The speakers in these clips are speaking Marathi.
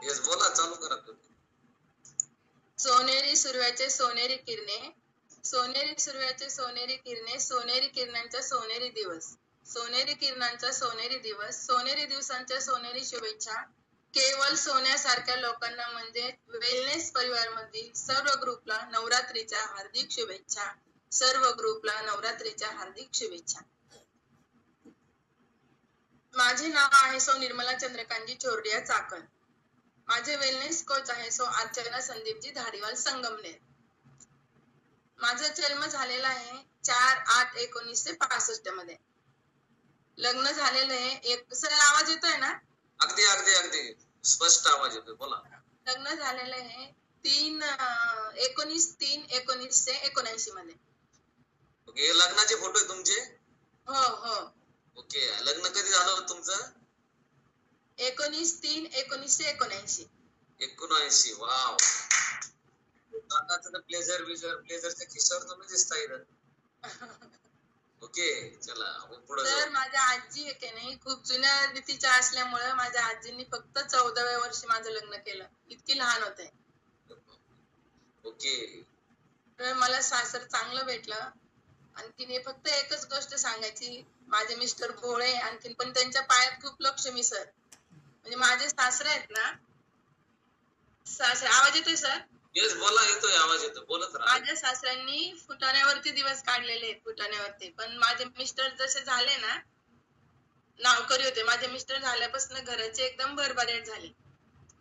येस बोला, चालू करा तुम्ही. सोनेरी सूर्याचे सोनेरी किरणे, सोनेरी सूर्याचे सोनेरी किरणे, सोनेरी किरणांचा सोनेरी दिवस, सोनेरी किरणांचा सोनेरी दिवस, सोनेरी दिवसांच्या सोनेरी शुभेच्छा. केवळ सोन्यासारख्या लोकांना म्हणजे वेलनेस परिवार मधील सर्व ग्रुपला नवरात्रीच्या हार्दिक शुभेच्छा. सर्व ग्रुपला नवरात्रीच्या हार्दिक शुभेच्छा. माझे नाव आहे सौ निर्मला चंद्रकांतजी चोरडिया चाकण. माझे वेलनेस कोच आहे सौ अर्चना संदीपजी धारीवाल संगमनेर. माझा जन्म झालेला आहे 4/8/1965 मध्ये. लग्न झालेलं आहे सर आवाज येतोय ना? अगदी अगदी अगदी स्पष्ट आवाज येतोय, बोला. लग्न झालेलं आहे 19/3/1979 मध्ये. ओके, लग्नाचे फोटो आहे तुमचे? हो हो. ओके, लग्न कधी झालं होतं तुमचं? 19/3/1979. 79. वाव, प्लेजरच्या खिशावर तुम्ही दिसता इथं. ओके, चला पुढे. तर माझ्या आजी आहे की नाही खूप जुन्या रीतीच्या असल्यामुळे माझ्या आजींनी फक्त 14व्या वर्षी माझं लग्न केलं, इतकी लहान होते. ओके. तर मला सासर चांगलं भेटलं. आणखीन हे फक्त एकच गोष्ट सांगायची, माझे मिस्टर भोळे, आणखीन पण त्यांच्या पायात खूप लक्ष्मी सर. म्हणजे माझे सासरे आहेत ना, सासरे आवाज येतोय सर? येस बोला, येतोय आवाज येतोय, बोलत राहा. माझ्या सासऱ्यांनी फुटाण्यावरती दिवस काढलेले आहेत, फुटाण्यावरती. पण माझे मिस्टर जसे झाले ना, नावकरी होते. माझे मिस्टर झाल्यापासून घराचे एकदम भरभराट झाली.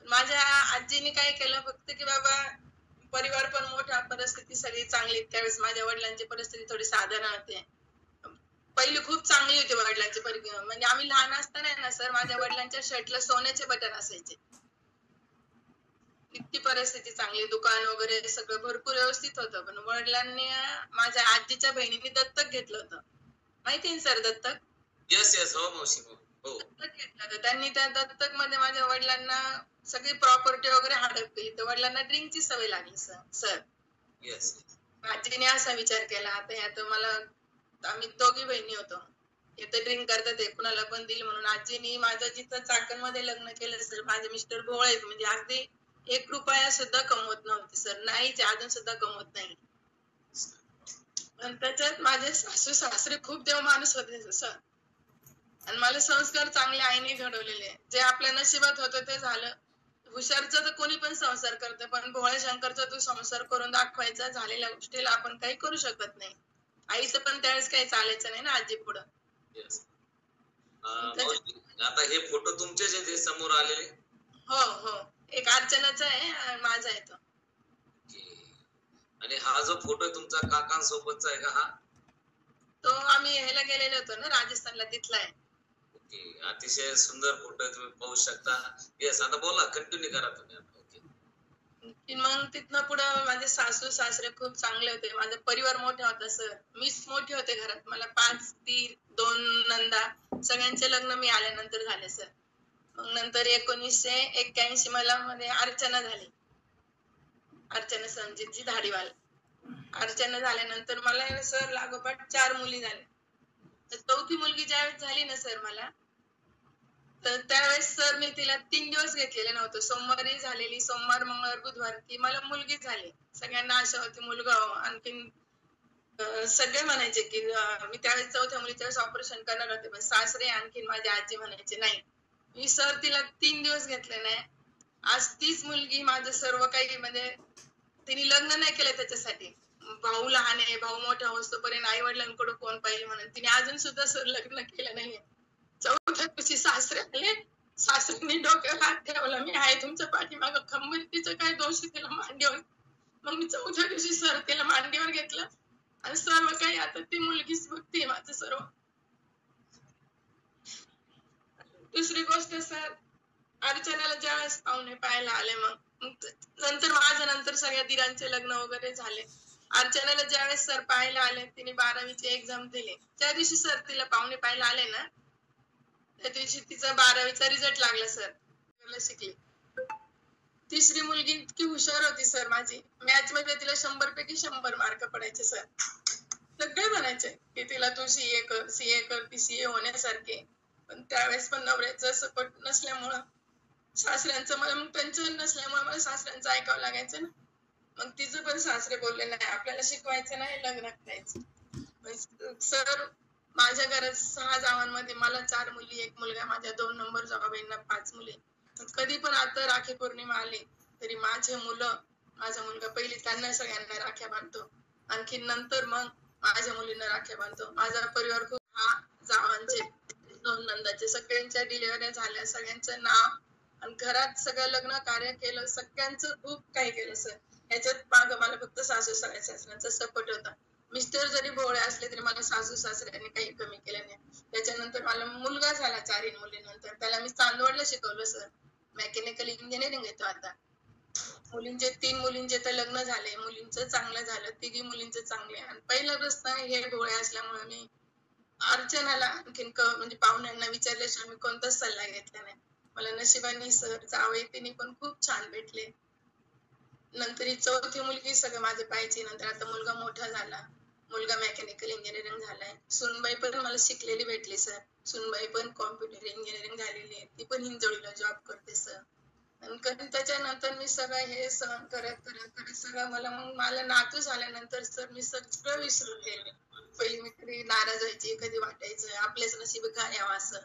माझ्या आजीने काय केलं फक्त की बाबा परिवार पण मोठा, परिस्थिती सगळी चांगली. त्यावेळेस माझ्या वडिलांची परिस्थिती थोडी साधारण होते. पहिली खूप चांगली होती वडिलांची परिस्थिती. म्हणजे आम्ही लहान असताना ना सर, माझ्या वडिलांच्या शर्टला सोन्याचे बटन असायचे. इतकी परिस्थिती चांगली, दुकान वगैरे सगळं भरपूर व्यवस्थित होतं. पण वडिलांनी माझ्या आजीच्या बहिणीने दत्तक घेतलं होतं, माहिती आहे सर दत्तक? येस येस, हो मावशी, हो. दत्तक घेतलं होतं त्यांनी. त्या दत्तक मध्ये माझ्या वडिलांना सगळी प्रॉपर्टी वगैरे हडप केली. तर वडिलांना ड्रिंकची सवय लागली सर. येस. आजीने असा विचार केला, आता ह्या मला, आम्ही दोघी बहिणी होतो, हे तर ड्रिंक करतात, ते कुणाला पण दिल म्हणून आजीने माझं जिथं चाकण मध्ये लग्न केलं सर. माझे मिस्टर भोळे आहेत, म्हणजे अगदी 1 रुपया सुद्धा कमवत नव्हते सर, नाहीच, अजून सुद्धा कमवत नाही. पण त्याच्यात माझे सासू सासरे खूप देव माणूस होते सर. आणि मला संस्कार चांगले आईने घडवलेले. जे आपल्या नशिबात होतं ते झालं. हुशारचा तर कोणी पण संसार करतं, पण भोळ्या शंकरचा तो संसार करून दाखवायचा. झालेल्या गोष्टीला आपण काही करू शकत नाही. आईचं पण त्यावेळेस काही चालायचं नाही ना आजी पुढं. आता हे फोटो तुमचे जे समोर आलेले? हो हो, एक अर्चनाचा आहे, माझा आहे तो. आणि हा जो फोटो तुमचा काकांसोबतचा आहे का हा? तो आम्ही ह्याला गेलेलो होतो ना, राजस्थानला, तिथला आहे. ओके, अतिशय सुंदर फोटो आहे, तुम्ही पाहू शकता. येस, आता बोला, कंटिन्यू करा तुम्ही. मग तिथनं पुढं माझे सासू सासरे खूप चांगले होते. माझा परिवार मोठा होता सर. मीच मोठी होते घरात. मला 5 दीर, 2 नंदा, सगळ्यांचे लग्न मी आल्यानंतर झाले सर. मग नंतर 1981 मला मध्ये अर्चना झाली, अर्चना संजीतजी धारीवाल. अर्चना झाल्यानंतर मला सर लागोपाठ 4 मुली झाल्या. तर 4थी मुलगी ज्यावेळेस झाली ना सर मला, तर त्यावेळेस सर मी तिला 3 दिवस घेतलेले नव्हतं. सोमवारी झालेली, सोमवार मंगळवार बुधवार, की मला मुलगी झाली. सगळ्यांना आशा होती मुलगा हो. आणखीन सगळे म्हणायचे की मी त्यावेळेस 4थ्या मुलीच्या वेळेस ऑपरेशन करणार होते, पण सासरे आणखीन माझी आजी म्हणायचे नाही. मी सर तिला 3 दिवस घेतले नाही. आज तीच मुलगी माझं सर्व काही, म्हणजे तिने लग्न नाही केलं त्याच्यासाठी. भाऊ लहान आहे, भाऊ मोठा होतोपर्यंत आई वडिलांकडे कोण पाहिजे म्हणून तिने अजून सुद्धा सर लग्न केलं नाहीये. 4थ्या दिवशी सासरे आले, सासऱ्यांनी डोक्यावर हात ठेवला, मी आहे तुमच्या पाठीमागं खंबीर. तिचं काय दोष आहे, तिला मांडीवर. मग मी 4थ्या दिवशी सर तिला मांडीवर घेतलं आणि सर्व काही आता ती मुलगीच बघते माझं सर्व. दुसरी गोष्ट सर, अर्चनाला ज्यावेळेस पाहुणे पाहायला आले, मग नंतर माझ्या नंतर सगळ्या दिरांचे लग्न वगैरे झाले. अर्चनाला ज्यावेळेस सर पाहायला आले, तिने 12वीची एक्झाम दिली. त्या दिवशी सर तिला पाहुणे पाहायला आले ना, त्या दिवशी तिचा 12वीचा रिझल्ट लागला सर. शिकली. तिसरी मुलगी इतकी हुशार होती सर माझी, मॅथ्स मध्ये तिला 100 पैकी 100 मार्क पडायचे सर. सगळे म्हणायचे की तिला तू सीए कर, ती सीए होण्यासारखे. पण त्यावेळेस पण नवऱ्याचं सपोर्ट नसल्यामुळं सासऱ्यांचं मला मग टेन्शन नसल्यामुळे मला सासऱ्यांचं ऐकावं लागायचं ना. मग तिचं पण सासरे बोलले नाही आपल्याला शिकवायचं नाही लग्न करायचं. सर माझ्या घरात 6 जावांमध्ये मला 4 मुली 1 मुलगा, माझ्या 2 नंबर जावाबाईंना 5 मुली. कधी पण आता राखी पौर्णिमा आली तरी माझे मुलं, माझा मुलगा पहिली त्यांना सगळ्यांना राख्या बांधतो, आणखी नंतर मग माझ्या मुलींना राख्या बांधतो. माझा परिवार खूप हा जावांचे 2 नंदाचे सगळ्यांच्या डिलिव्हऱ्या झाल्या, सगळ्यांचं नाव आणि घरात सगळं लग्न कार्य केलं, सगळ्यांचं खूप काही केलं सर. ह्याच्यात मागं मला फक्त सासू सासऱ्यांचा सपोर्ट होता. मिस्टर जरी भोळे असले तरी मला सासू सासऱ्यांनी काही कमी केलं नाही. त्याच्यानंतर मला मुलगा झाला 4 मुलीनंतर, त्याला मी चांदवडला शिकवलं सर. मेकॅनिकल इंजिनिअरिंग येतो आता. मुलींचे 3 मुलींचे तर लग्न झाले, मुलींचं चांगलं झालं, 3 मुलींचं चांगले. आणि पहिला प्रश्न हे भोळे असल्यामुळे मी अर्चनाला आणखीन म्हणजे पाहुण्यांना विचारल्याशिवाय मी कोणताच सल्ला घेतला नाही. मला नशिबाने सर जावई तिने पण खूप छान भेटले. नंतर ही 4थी मुलगी सगळं माझ्या पाहिजे. नंतर आता मुलगा मोठा झाला, मुलगा मेकॅनिकल इंजिनिअरिंग झालाय. सुनबाई पण मला शिकलेली भेटली सर. सुनबाई पण कॉम्प्युटर इंजिनिअरिंग झालेली आहे, ती पण हिंजवडीला जॉब करते सर. आणि त्याच्यानंतर मी सगळं हे सहन करत करत करत सगळं मला नातू झाल्यानंतर सर मी सगळं विसरून गेले. पहिली मी कधी नाराज व्हायची, कधी वाटायचं आपल्याच नशीब काय यावं असं,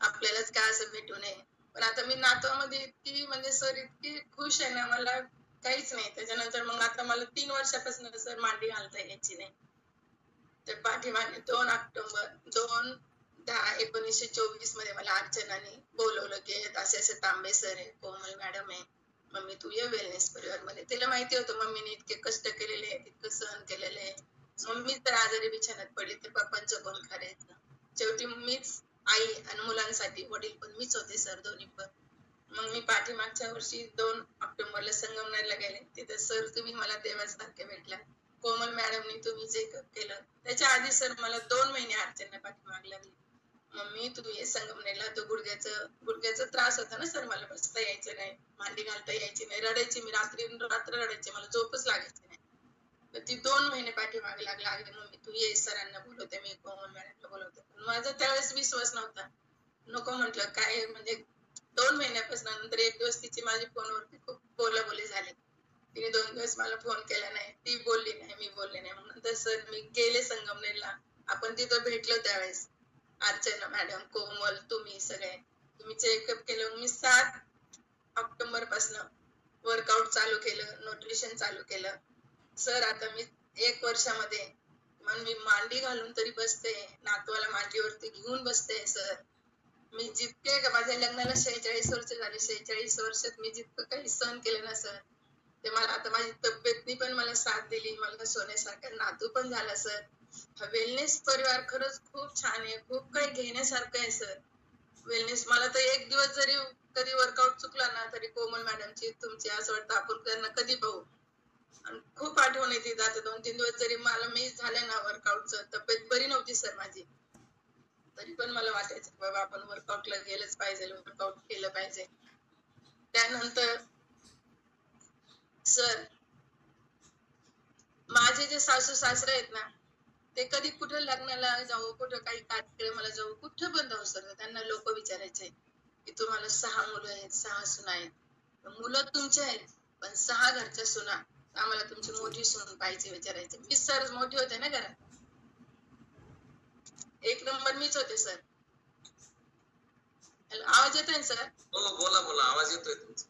आपल्यालाच काय असं भेटू नये. पण आता मी नातवामध्ये इतकी म्हणजे सर इतकी खुश आहे ना, मला काहीच नाही. त्याच्यानंतर मग आता मला 3 वर्षापासून सर मांडी घालता यायची नाही. तर पाठीमागे 2 ऑक्टोबर 2/10/1924 मध्ये मला अर्चनाने बोलवलं की असे असे तांबे सर आहे, कोमल मॅडम आहे, मम्मी तू ये वेलनेस परिवार मध्ये. तिला माहिती होतं मम्मीने इतके कष्ट केलेले आहेत, इतकं सहन केलेलं आहे. मम्मी तर आजारी बिछाण्यात पडली तर पप्पांचं कोण करायचं. शेवटी मीच आई आणि मुलांसाठी वडील पण मीच होते सर दोन्ही पण. मग मी पाठीमागच्या वर्षी 2 ऑक्टोबरला संगमनेरला गेले. तिथे सर तुम्ही मला देवासारखे भेटला. कोमल मॅडमनी तुम्ही जे केलं त्याच्या आधी सर मला 2 महिने अर्चना पाठीमाग लागली. मम्मी तू ये संगमनेरला. तो गुडघ्याचा त्रास होता ना सर, मला बसता यायचं नाही, मांडी घालता यायची नाही, रडायची मी, रात्र रडायचे, मला झोपच लागायची नाही. तर ती 2 महिने पाठीमागे लागला. मम्मी तू ये, सरांना बोलवते मी, कोमल मॅडमला बोलवते. माझा त्यावेळेस विश्वास नव्हता, नको म्हटलं काय म्हणजे. 2 महिन्यापासून नंतर एक दिवस तिची माझी फोनवरती खूप बोलाबोली झाली. तिने 2 दिवस मला फोन केला नाही, ती बोलली नाही, मी बोलले नाही. मग नंतर सर मी गेले संगमनेरला, आपण तिथं भेटलो त्यावेळेस अर्चना मॅडम, कोमल, तुम्ही सगळे. तुम्ही चेकअप केलं. मी 7 ऑक्टोबर पासून वर्कआउट चालू केलं, न्यूट्रिशन चालू केलं सर. आता मी 1 वर्षामध्ये मी मांडी घालून तरी बसते, नातवाला मांडीवरती घेऊन बसते सर. मी जितके माझ्या लग्नाला 46 वर्ष झाले, 46 वर्षात मी जितकं काही सहन केलं ना सर, ते मला आता माझी तब्येतनी पण मला साथ दिली. मला सोन्यासारखा नातू पण झाला सर. वेलनेस परिवार खरंच खूप छान आहे, खूप काही घेण्यासारखं आहे सर. वेलनेस मला तर एक दिवस जरी कधी वर्कआउट चुकला ना तरी कोमल मॅडमची तुमची असं वाटतं आपण त्यांना कधी पाहू. आणि खूप आठवण येते. आता 2-3 दिवस जरी मला मिस झालं ना वर्कआउटचं, तब्येत बरी नव्हती सर माझी, तरी पण मला वाटायचं बाबा आपण वर्कआउटला गेलंच पाहिजे, वर्कआउट केलं पाहिजे. त्यानंतर सर माझे जे सासू सासरे आहेत ना, ते कधी कुठे लग्नाला जाऊ, कुठं काही कार्यक्रमाला जाऊ, कुठं पण जाऊ सर, त्यांना लोक विचारायचे की तुम्हाला 6 मुलं आहेत, 6 सुना आहेत. मुलं तुमचे आहेत पण 6 घरच्या सुना, आम्हाला तुमची मोठी सून पाहिजे विचारायचे. मी सर मोठी होते ना घरात, 1 नंबर मीच होते सर. हॅलो, आवाज येतोय ना सर? हो बोला बोला, आवाज येतोय तुमचा.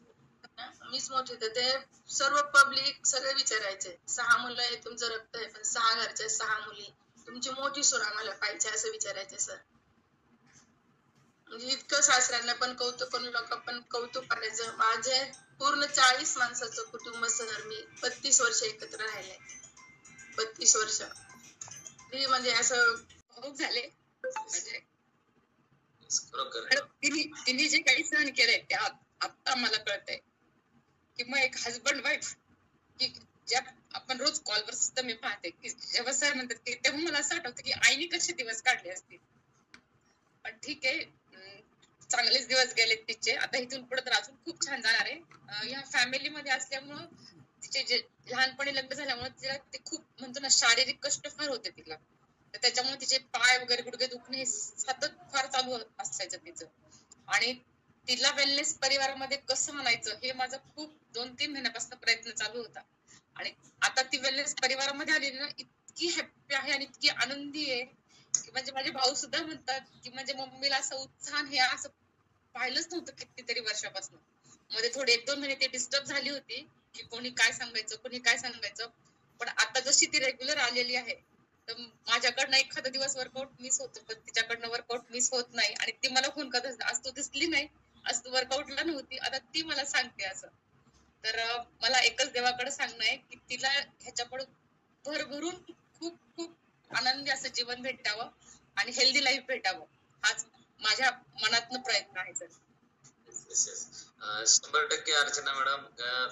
मीच मोठी होते. ते सर्व पब्लिक सगळे विचारायचे 6 मुलं आहे, तुमचं रक्त आहे पण 6 घरच्या 6 मुली, तुमची मोठी सून आम्हाला पाहिजे असं विचारायचे सर. म्हणजे इतकं सासऱ्यांना पण कौतुक, लोक पण कौतुक करायचं. माझे पूर्ण 40 माणसाचं कुटुंब सर, मी 32 वर्ष एकत्र राहिले, 32 वर्ष. ती म्हणजे असं खूप झाले. म्हणजे तिने जे काही सहन केलंय ते आता मला कळतंय की मग एक हजबंड वाईफ, की ज्या आपण रोज कॉलवर सुद्धा मी पाहते की जेव्हा सर म्हणतात की तेव्हा मला असं आठवतं की आईने कसे दिवस काढले असतील. पण ठीक आहे, चांगलेच दिवस गेले तिचे. आता इथून पुढे तर अजून खूप छान जाणार आहे. या फॅमिलीमध्ये असल्यामुळं तिचे जे लहानपणी लग्न झाल्यामुळे तिला ते खूप म्हणतो ना शारीरिक कष्ट फार होते तिला. तर त्याच्यामुळे तिचे पाय वगैरे गुडघे दुखणे सतत फार चालू असायचं तिचं. आणि तिला वेलनेस परिवारामध्ये कसं म्हणायचं हे माझा खूप 2-3 महिन्यापासून प्रयत्न चालू होता. आणि आता ती वेलनेस परिवारामध्ये आलेली ना, इतकी हॅप्पी आहे आणि इतकी आनंदी आहे की म्हणजे माझे भाऊ सुद्धा म्हणतात की म्हणजे मम्मीला असं उत्साह हे असं पाहिलंच नव्हतं कितीतरी वर्षापासून. मध्ये थोडे 1-2 महिने ते डिस्टर्ब झाली होती की कोणी काय सांगायचं, पण आता जशी ती रेग्युलर आलेली आहे तर माझ्याकडनं एखादा दिवस वर्कआउट मिस होतो, पण तिच्याकडनं वर्कआउट मिस होत नाही. आणि ती मला फोन करत असते, आज तू दिसली नाही, आज तू वर्कआउटला नव्हती, आता ती मला सांगते असं. तर मला एकच देवाकडे सांगणं आहे की तिला ह्याच्यापुढे भरभरून खूप खूप आनंदी असं जीवन भेटावं आणि हेल्दी लाईफ भेटावं, हाच माझ्या मनातनं प्रयत्न आहे सर. 100% अर्चना मॅडम,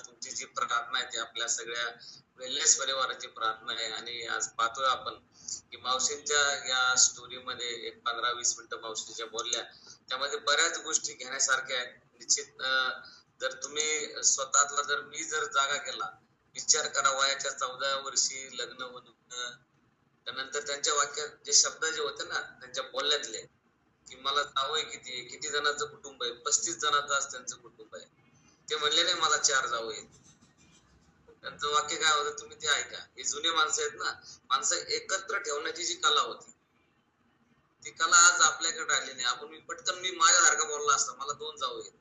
तुमची जी प्रार्थना आहे ती आपल्या सगळ्या वेलनेस परिवाराची प्रार्थना आहे. आणि आज पाहतोय आपण की मावशींच्या या स्टोरीमध्ये एक 15-20 मिनिटं मावशीच्या बोलल्या, त्यामध्ये बऱ्याच गोष्टी घेण्यासारख्या आहेत. निश्चित जर तुम्ही स्वतःला जर मी जर जागा केला, विचार करा, वयाच्या 14 वर्षी लग्न होऊन त्यानंतर त्यांच्या वाक्यात जे शब्द जे होते ना त्यांच्या बोलण्यातले, की मला जावई किती जणांचं कुटुंब आहे, 35 जणांचं आज त्यांचं कुटुंब आहे. ते म्हणले नाही मला 4 जावई आहेत. त्यांचं वाक्य काय होतं तुम्ही ते ऐका. हे जुने माणसं आहेत ना, माणसं एकत्र ठेवण्याची जी कला होती ती कला आज आपल्याकडे आली नाही. आपण पटकन मी माझ्यासारखा बोलला असता, मला 2 जावई आहेत.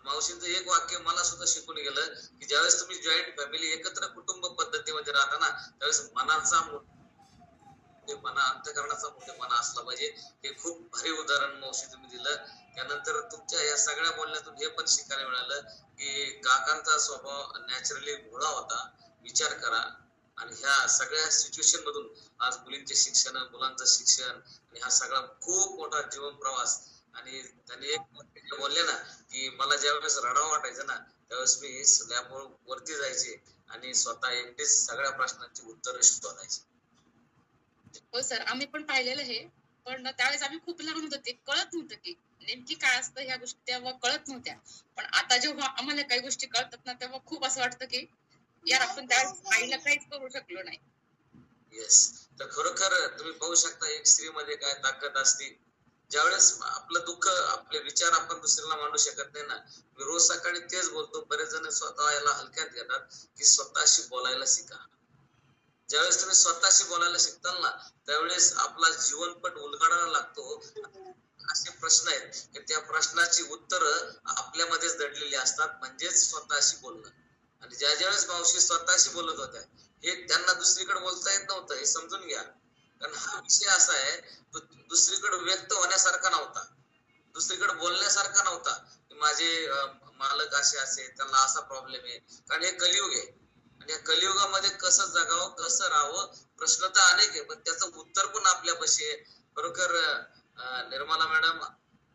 मावशींचं एक वाक्य मला सुद्धा शिकून गेलं की ज्यावेळेस तुम्ही जॉईंट फॅमिली एकत्र कुटुंब पद्धतीमध्ये राहता ना, त्यावेळेस मनाचा मोठेपणा, अंतःकरणाचा मोठेपणा असला पाहिजे. हे खूप भारी उदाहरण मावशी तुम्ही दिलं. त्यानंतर तुमच्या या सगळ्या बोलण्यातून हे पण शिकायला मिळालं की काकांचा स्वभाव नॅचरली भोळा होता. विचार करा. आणि ह्या सगळ्या सिच्युएशन मधून आज मुलींचे शिक्षण, मुलांचं शिक्षण आणि हा सगळा खूप मोठा जीवन प्रवास. आणि त्याने एक बोलले ना की मला ज्यावेळेस रडावं वाटायचं ना, त्यावेळेस मी स्लॅब वरती जायचे आणि स्वतः एकटेच सगळ्या प्रश्नांची उत्तरं शोधायचे. हो सर, आम्ही पण पाहिलेलं हे. पण त्यावेळेस आम्ही खूप लहान होतो, ते कळत नव्हतं की नेमकी काय असतं ह्या गोष्टी, तेव्हा कळत नव्हत्या. पण आता जेव्हा आम्हाला काही गोष्टी कळतात ना, तेव्हा खूप असं वाटतं की यार आपण त्यावेळेस आईला काहीच करू शकलो नाही. येस. तर खरोखर तुम्ही पाहू शकता एक स्त्रीमध्ये काय ताकद असते. ज्यावेळेस आपलं दुःख, आपले विचार आपण दुसऱ्याला मांडू शकत नाही ना. मी रोज सकाळी तेच बोलतो. बरेच जण स्वतः याला हलक्यात घेतात की स्वतःशी बोलायला शिका. ज्यावेळेस तुम्ही स्वतःशी बोलायला शिकताल ना, त्यावेळेस आपला जीवनपट उलगडायला लागतो. असे प्रश्न आहेत की त्या प्रश्नाची उत्तर आपल्यामध्येच दडलेली असतात, म्हणजेच स्वतःशी बोलणं. आणि ज्या ज्यावेळेस मावशी स्वतःशी बोलत होत्या, हे त्यांना दुसरीकडे बोलता येत नव्हतं, हे समजून घ्या. कारण हा विषय असा आहे, तो दुसरीकडे व्यक्त होण्यासारखा नव्हता, दुसरीकडे बोलण्यासारखा नव्हता. माझे मालक असे त्यांना असा प्रॉब्लेम आहे. कारण हे कलियुग आहे आणि या कलियुगामध्ये कसं जगावं, कसं राहावं, प्रश्न तर अनेक आहे, पण त्याचं उत्तर पण आपल्यापाशी आहे. खरोखर निर्मला मॅडम,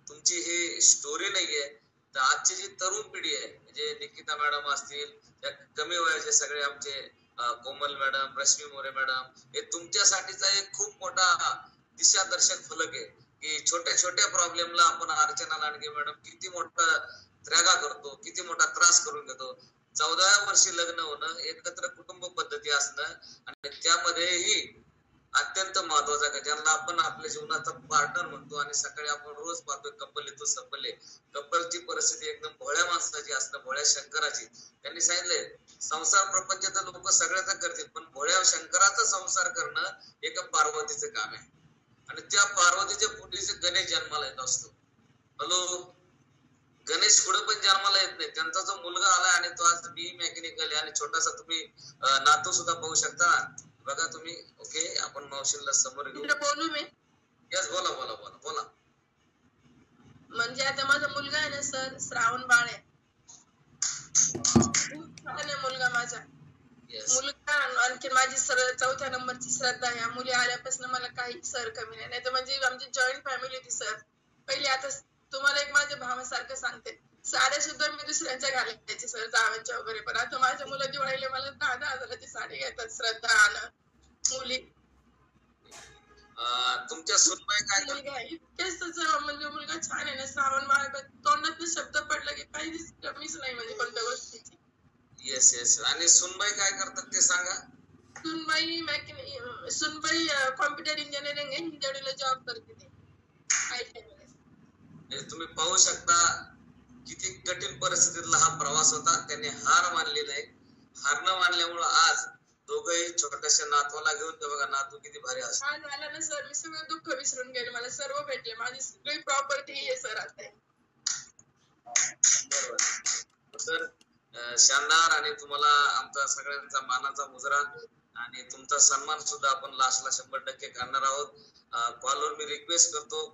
तुमची ही स्टोरी नाहीये, तर आजची जी तरुण पिढी आहे, म्हणजे निकिता मॅडम असतील, त्या कमी वयाचे सगळे आमचे कोमल मॅडम, रश्मी मोरे मॅडम, हे तुमच्यासाठीचा एक खूप मोठा दिशादर्शक फलक आहे की छोट्या छोट्या प्रॉब्लेमला आपण अर्चना लांडगे मॅडम किती मोठा त्रागा करतो, किती मोठा त्रास करून घेतो. 14 वर्षी लग्न होणं, एकत्र कुटुंब पद्धती असणं आणि त्यामध्येही अत्यंत महत्वाचा का ज्यांना आपण आपल्या जीवनाचा पार्टनर म्हणतो आणि सकाळी आपण रोज पाहतोय कपल येतो सपल. कपलची परिस्थिती एकदम भोळ्या माणसाची असणं, भोळ्या शंकराची. त्यांनी सांगितलंय संसार प्रपंच तर लोक सगळ्याचा करतील, पण भोळ्या शंकराचा संसार करणं एका पार्वतीचं काम आहे. आणि त्या पार्वतीच्या पोटी गणेश जन्माला येत असतो. हॅलो, गणेश पुढे पण जन्माला येत नाही. त्यांचा जो मुलगा आलाय आणि तो आज बी मेकॅनिकल आहे आणि छोटासा तुम्ही नातू सुद्धा पाहू शकता बघा तुम्ही. ओके, आपण मावशीला समोर घेऊ. बोलू मी? यस, बोला बोला बोला बोला. म्हणजे आता माझा मुलगा आहे ना सर, श्रावण बाळ आहे. खूप छान आहे मुलगा माझा. मुलगा आणखी माझी 4थ्या नंबरची श्रद्धा. या मुली आल्यापासून मला काही सर कमी नाही. तर म्हणजे आमची जॉईंट फॅमिली होती सर पहिली. आता तुम्हाला एक माझ्या भावासारखं सांगते, साड्या सुद्धा मी दुसऱ्यांच्या घालायची सर, जावांच्या वगैरे. पण आता माझ्या मुलं दिवाळीला मला 10,000 हजाराची साडी घेतात श्रद्धा आणि मुली. तुमच्या सुनबाई काय मुलगा इतकेच त्याचा म्हणजे मुलगा छान आहे ना, श्रावण बाळ. तोंडात शब्द पडला की काही कमीच नाही म्हणजे कोणत्या गोष्टीची. Yes yes. आणि सुनबाई काय करतात ते सांगा. सुनबाई कॉम्प्युटर इंजिनिअरिंग आहे, हिंजवडीला जॉब करते ती. तुम्ही पाहू शकता किती कठीण परिस्थितीतला हा प्रवास होता. त्यांनी हार मानली नाही. हार न मानल्यामुळं आज दोघंही छोट्याशा नातवाला घेऊन ते बघा, नातू किती भारी असतो. आज आला ना सर, मी सगळं दुःख विसरून गेले, मला सर्व भेटले, माझी सगळी प्रॉपर्टी आहे सर आता. बरोबर सर, शानदार. आणि तुम्हाला आमचा सगळ्यांचा मानाचा मुजरा आणि तुमचा सन्मान सुद्धा आपण लास्टला 100% करणार आहोत. कॉलवर मी रिक्वेस्ट करतो,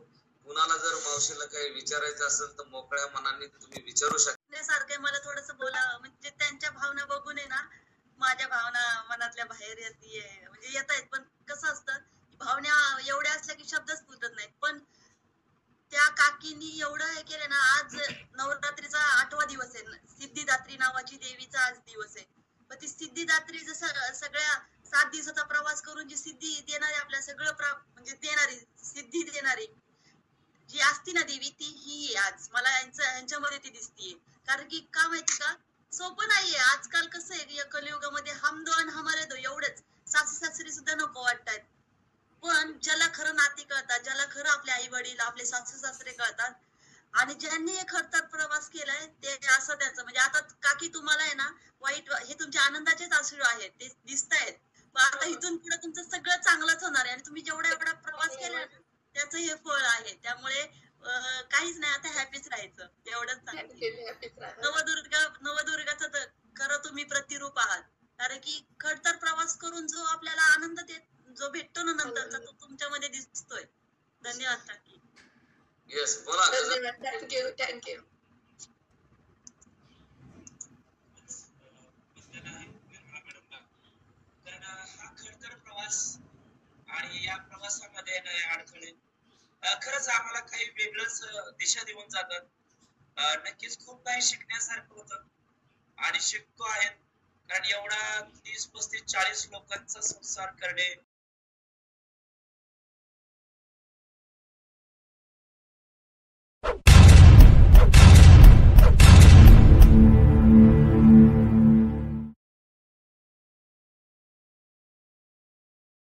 कुणाला जर मावशीला काही विचारायचं असेल तर मोकळ्या मनाने तुम्ही विचारू शकता. सारखे मला थोडस बोला, म्हणजे त्यांच्या भावना बघून आहे ना माझ्या भावना मनातल्या बाहेर येते, म्हणजे येत आहेत. पण कसं असतं, भावना एवढ्या असल्या की शब्दच फुटत नाहीत. पण त्या काकींनी एवढं हे केलं ना, आज नवरात्रीचा 8वा दिवस आहे. सिद्धिदात्री नावाची देवीचा आज दिवस आहे. पण ती सिद्धिदात्री जसं सगळ्या 7 दिवसाचा प्रवास करून जी सिद्धी देणारी, आपल्या सगळं म्हणजे देणारी, सिद्धी देणारी जी असती ना देवी, ती ही आज मला यांच्यामध्ये ती दिसतीये. कारण की का माहिती का, सोपं नाहीये. आजकाल कसं आहे, या कलियुगामध्ये हम दो आणि हमारे दो एवढंच, सासू सासरी सुद्धा नको वाटतात. पण ज्याला खरं नाती कळतात, ज्याला खरं आपले आई वडील, आपले सासू सासरे कळतात, आणि ज्यांनी हे खरतर प्रवास केलाय ते असं त्याचं, म्हणजे आता काकी तुम्हाला आहे ना वाईट, हे तुमच्या आनंदाचेच अश्रू आहेत, ते दिसतायत. पण आता इथून पुढे तुमचं सगळं चांगलंच होणार आहे. आणि तुम्ही जेवढा एवढा प्रवास केला ना, त्याचं हे फळ आहे. त्यामुळे काहीच नाही, आता हॅपीच राहायचं, एवढंच सांगते. नवदुर्गाचं तर खरं तुम्ही प्रतिरूप आहात. कारण की खडतर प्रवास करून जो आपल्याला आनंद जो भेटतो ना नंतरचा, तो तुमच्यामध्ये दिसतोय. धन्यवाद काकी. येस, बोला. धन्यवाद, थँक्यू. हा खडतर प्रवास आणि या प्रवासामध्ये येणाऱ्या अडथळे खरंच आम्हाला काही वेगळंच दिशा देऊन जातात. नक्कीच खूप काही शिकण्यासारखं होतं आणि शिकतो आहे. कारण एवढा 30, 35, 40 लोकांचा संसार करणे